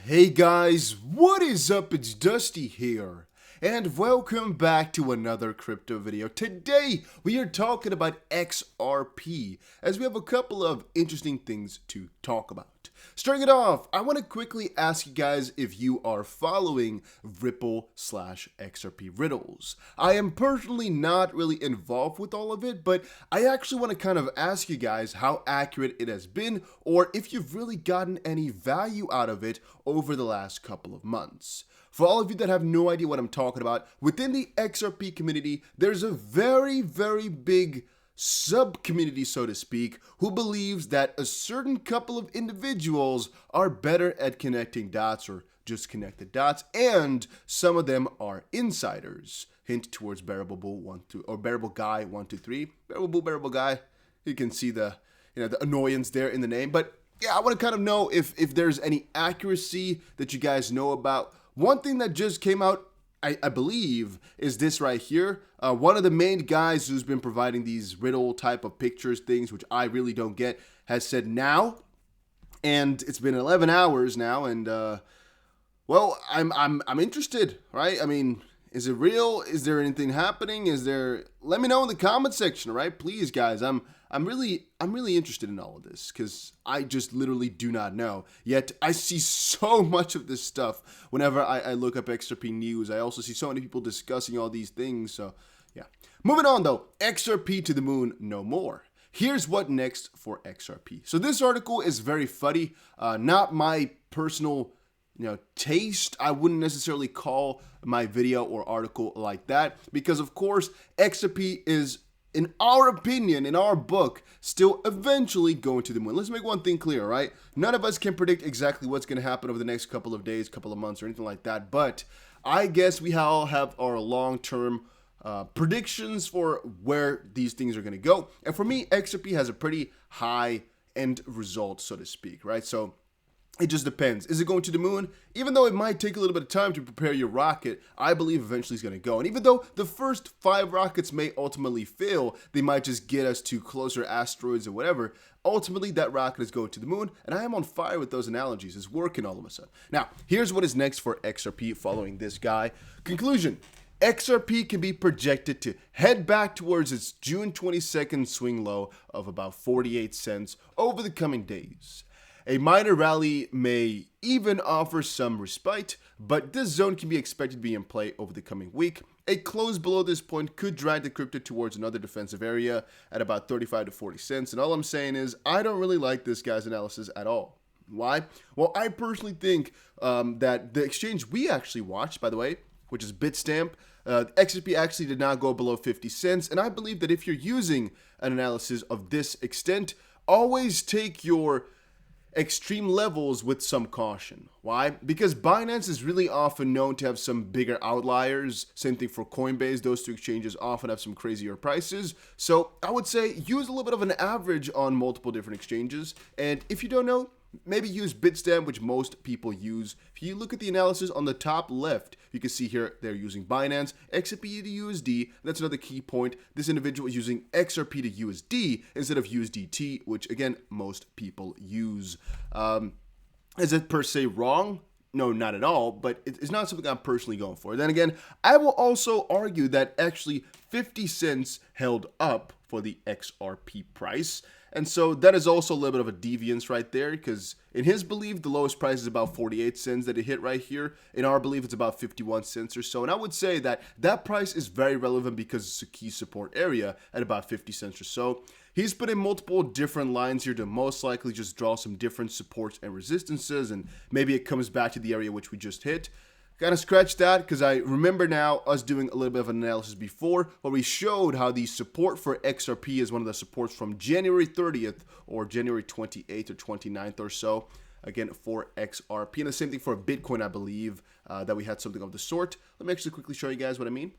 Hey guys, what is up? It's Dusty here, and welcome back to another crypto video. Today, we are talking about XRP, as we have a couple of interesting things to talk about. Starting it off, I want to quickly ask you guys if you are following Ripple/XRP riddles. I am personally not really involved with all of it, but I actually want to kind of ask you guys how accurate it has been, or if you've really gotten any value out of it over the last couple of months. For all of you that have no idea what I'm talking about, within the XRP community, there's a very big sub-community, so to speak, who believes that a certain couple of individuals are better at connecting dots or just connect the dots, and some of them are insiders. Hint towards Bearable Bull 1, 2, or Bearable Guy 1, 2, 3. Bearable Bull, Bearable Guy. You can see the annoyance there in the name, but yeah, I want to kind of know if there's any accuracy that you guys know about. One thing that just came out, I believe, is this right here. One of the main guys who's been providing these riddle type of pictures, things which I really don't get, has said now, and it's been 11 hours now, and well, I'm interested, right? I mean, is it real? Is there anything happening? Let me know in the comment section, right? Please, guys. I'm really interested in all of this because I just literally do not know. Yet I see so much of this stuff whenever I look up XRP news. I also see so many people discussing all these things. So yeah. Moving on though, XRP to the moon, no more. Here's what next for XRP. So this article is very funny. Not my personal taste. I wouldn't necessarily call my video or article like that because, of course, XRP is, in our opinion, in our book, still eventually going to the moon. Let's make one thing clear, right? None of us can predict exactly what's going to happen over the next couple of days, couple of months, or anything like that. But I guess we all have our long-term predictions for where these things are going to go. And for me, XRP has a pretty high end result, so to speak, right? So it just depends. Is it going to the moon? Even though it might take a little bit of time to prepare your rocket, I believe eventually it's going to go. And even though the first 5 rockets may ultimately fail, they might just get us to closer asteroids or whatever. Ultimately, that rocket is going to the moon, and I am on fire with those analogies. It's working all of a sudden. Now, here's what is next for XRP following this guy. Conclusion. XRP can be projected to head back towards its June 22nd swing low of about 48 cents over the coming days. A minor rally may even offer some respite, but this zone can be expected to be in play over the coming week. A close below this point could drag the crypto towards another defensive area at about 35 to 40 cents. And all I'm saying is I don't really like this guy's analysis at all. Why? Well, I personally think that the exchange we actually watched, by the way, which is Bitstamp, XRP actually did not go below 50 cents. And I believe that if you're using an analysis of this extent, always take your extreme levels with some caution. Why? Because Binance is really often known to have some bigger outliers. Same thing for Coinbase. Those two exchanges often have some crazier prices. So I would say use a little bit of an average on multiple different exchanges. And if you don't know, maybe use Bitstamp, which most people use. If you look at the analysis on the top left, you can see here they're using Binance, XRP to USD. That's another key point. This individual is using XRP to USD instead of USDT, which again, most people use. Is it per se wrong? No, not at all, but it's not something I'm personally going for. Then again, I will also argue that actually 50 cents held up for the XRP price. And so that is also a little bit of a deviance right there because in his belief, the lowest price is about 48 cents that it hit right here. In our belief, it's about 51 cents or so. And I would say that that price is very relevant because it's a key support area at about 50 cents or so. He's put in multiple different lines here to most likely just draw some different supports and resistances, and maybe it comes back to the area which we just hit. Kind of scratch that because I remember now us doing a little bit of an analysis before where we showed how the support for XRP is one of the supports from January 30th or January 28th or 29th or so, again, for XRP. And the same thing for Bitcoin, I believe, that we had something of the sort. Let me actually quickly show you guys what I mean.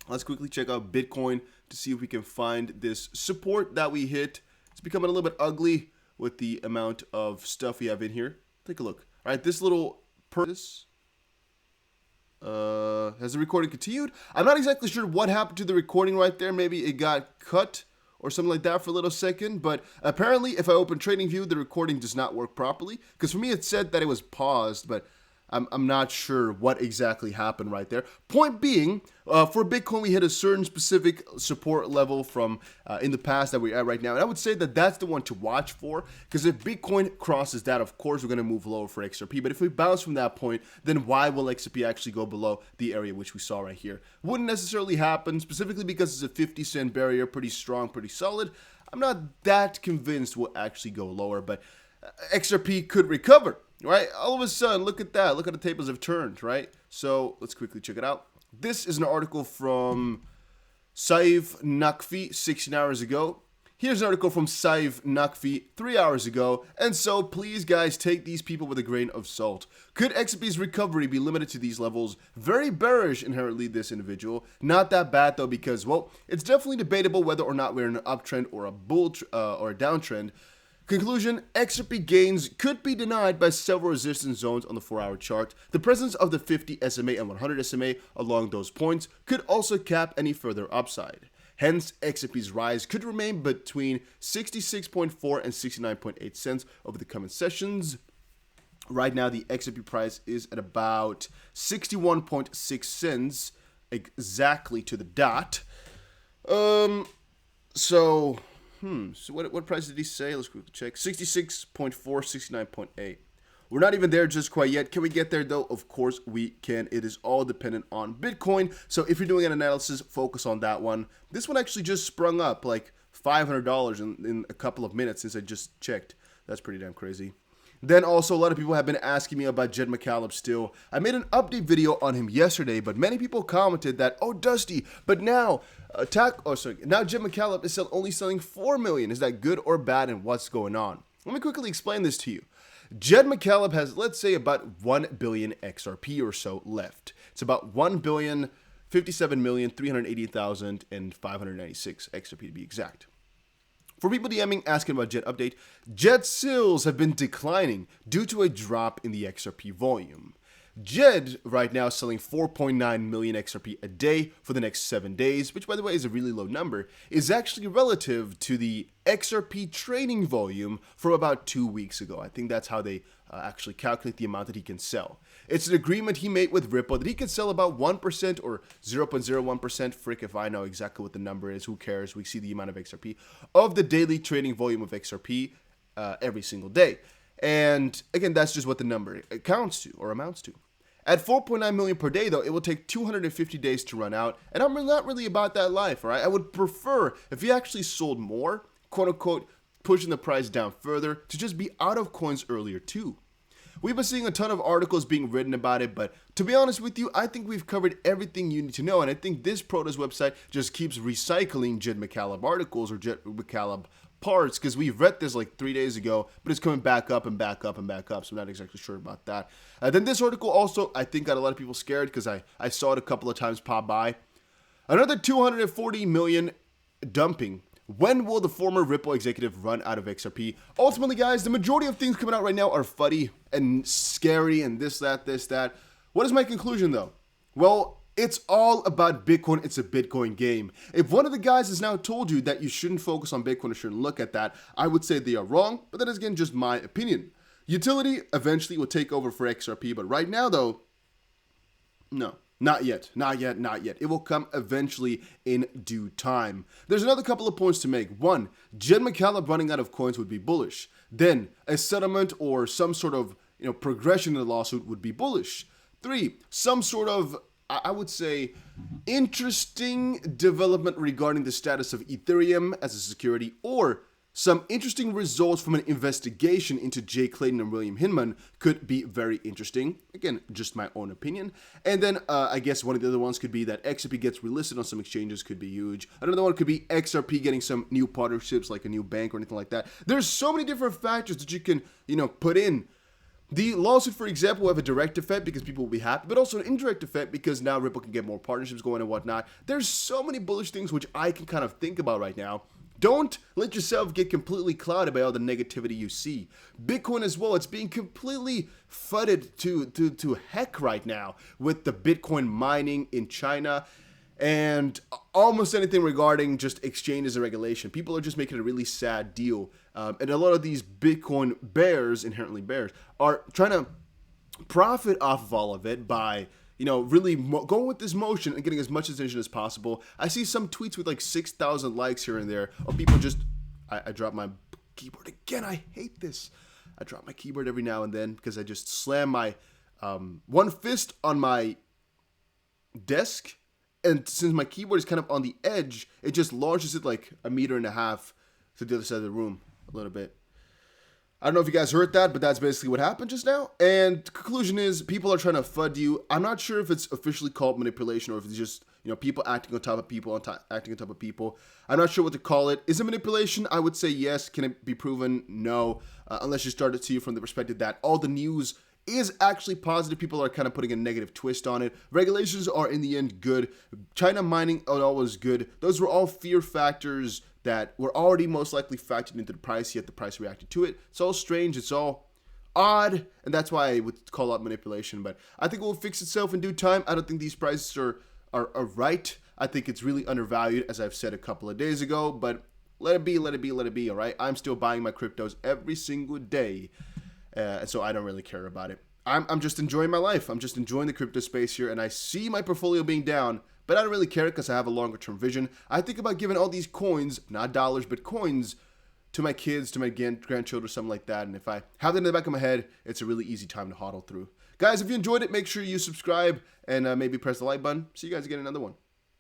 Let's quickly check out Bitcoin to see if we can find this support that we hit. It's becoming a little bit ugly with the amount of stuff we have in here. Take a look. All right, this little purchase. Has the recording continued? I'm not exactly sure what happened to the recording right there. Maybe it got cut or something like that for a little second, but apparently if I open TradingView, the recording does not work properly, because for me it said that it was paused, but I'm not sure what exactly happened right there. Point being, for Bitcoin, we hit a certain specific support level from in the past that we're at right now. And I would say that that's the one to watch for, because if Bitcoin crosses that, of course, we're going to move lower for XRP. But if we bounce from that point, then why will XRP actually go below the area which we saw right here? Wouldn't necessarily happen, specifically because it's a 50-cent barrier, pretty strong, pretty solid. I'm not that convinced we'll actually go lower, but XRP could recover. Right? All of a sudden, look at that. Look at the tables have turned, right? So let's quickly check it out. This is an article from Saif Nakfi 16 hours ago. Here's an article from Saif Nakfi 3 hours ago. And so please, guys, take these people with a grain of salt. Could XRP's recovery be limited to these levels? Very bearish, inherently, this individual. Not that bad, though, because, well, it's definitely debatable whether or not we're in an uptrend or a or a downtrend. Conclusion, XRP gains could be denied by several resistance zones on the 4-hour chart. The presence of the 50 SMA and 100 SMA along those points could also cap any further upside. Hence, XRP's rise could remain between 66.4 and 69.8 cents over the coming sessions. Right now, the XRP price is at about 61.6 cents, exactly to the dot. So what price did he say? Let's quickly check. 66.4, 69.8. We're not even there just quite yet. Can we get there, though? Of course we can. It is all dependent on Bitcoin. So if you're doing an analysis, focus on that one. This one actually just sprung up like $500 in a couple of minutes since I just checked. That's pretty damn crazy. Then also, a lot of people have been asking me about Jed McCaleb still. I made an update video on him yesterday, but many people commented that, oh, Dusty, but now now Jed McCaleb is only selling 4 million. Is that good or bad, and what's going on? Let me quickly explain this to you. Jed McCaleb has, let's say, about 1 billion XRP or so left. It's about 1,057,380,596 XRP to be exact. For people DMing asking about Jed update, Jed sales have been declining due to a drop in the XRP volume. Jed right now is selling 4.9 million XRP a day for the next 7 days, which by the way is a really low number, is actually relative to the XRP trading volume from about 2 weeks ago. I think that's how they actually calculate the amount that he can sell. It's an agreement he made with Ripple that he can sell about 1% or 0.01%, frick if I know exactly what the number is, who cares, we see the amount of XRP, of the daily trading volume of XRP every single day. And again, that's just what the number accounts to or amounts to. At 4.9 million per day, though, it will take 250 days to run out, and I'm not really about that life, all right? I would prefer if he actually sold more, quote-unquote, pushing the price down further, to just be out of coins earlier, too. We've been seeing a ton of articles being written about it, but to be honest with you, I think we've covered everything you need to know, and I think this Protos website just keeps recycling Jed McCaleb articles or Jed McCaleb parts, because we've read this like 3 days ago, but it's coming back up and back up and back up, so I'm not exactly sure about that. Then this article also, I think, got a lot of people scared because I saw it a couple of times pop by. Another 240 million dumping. When will the former Ripple executive run out of XRP? Ultimately, guys, the majority of things coming out right now are fuddy and scary and this, that. What is my conclusion, though? Well, it's all about Bitcoin. It's a Bitcoin game. If one of the guys has now told you that you shouldn't focus on Bitcoin or shouldn't look at that, I would say they are wrong, but that is, again, just my opinion. Utility eventually will take over for XRP, but right now, though, no. Not yet. It will come eventually in due time. There's another couple of points to make. One, Jed McCaleb running out of coins would be bullish. Then, a settlement or some sort of progression in the lawsuit would be bullish. 3, some sort of, I would say, interesting development regarding the status of Ethereum as a security, or some interesting results from an investigation into Jay Clayton and William Hinman could be very interesting. Again, just my own opinion. And then I guess one of the other ones could be that XRP gets relisted on some exchanges, could be huge. Another one could be XRP getting some new partnerships like a new bank or anything like that. There's so many different factors that you can, put in. The lawsuit, for example, will have a direct effect because people will be happy, but also an indirect effect because now Ripple can get more partnerships going and whatnot. There's so many bullish things which I can kind of think about right now. Don't let yourself get completely clouded by all the negativity you see. Bitcoin as well, it's being completely fudded to heck right now with the Bitcoin mining in China. and almost anything regarding just exchanges and regulation. People are just making a really sad deal. And a lot of these Bitcoin bears, inherently bears, are trying to profit off of all of it by, really going with this motion and getting as much attention as possible. I see some tweets with like 6,000 likes here and there of people just, I dropped my keyboard again. I hate this. I drop my keyboard every now and then because I just slam my one fist on my desk. And since my keyboard is kind of on the edge, it just launches it like 1.5 meters to the other side of the room a little bit. I don't know if you guys heard that, but that's basically what happened just now. And the conclusion is people are trying to FUD you. I'm not sure if it's officially called manipulation or if it's just, people acting on top of people, acting on top of people. I'm not sure what to call it. Is it manipulation? I would say yes. Can it be proven? No. Unless you start to see from the perspective that all the news is actually positive. People are kind of putting a negative twist on it. Regulations are in the end good. China mining are always good. Those were all fear factors that were already most likely factored into the price, yet the price reacted to it. It's all strange. It's all odd. And that's why I would call out manipulation. But I think it will fix itself in due time. I don't think these prices are right. I think it's really undervalued, as I've said a couple of days ago. But let it be, let it be, let it be, all right? I'm still buying my cryptos every single day. So I don't really care about it. I'm just enjoying my life. I'm just enjoying the crypto space here, and I see my portfolio being down, but I don't really care because I have a longer term vision. I think about giving all these coins, not dollars, but coins, to my kids, to my grandchildren, something like that. And if I have that in the back of my head, it's a really easy time to hodl through. Guys, if you enjoyed it, make sure you subscribe and maybe press the like button. See you guys again in another one.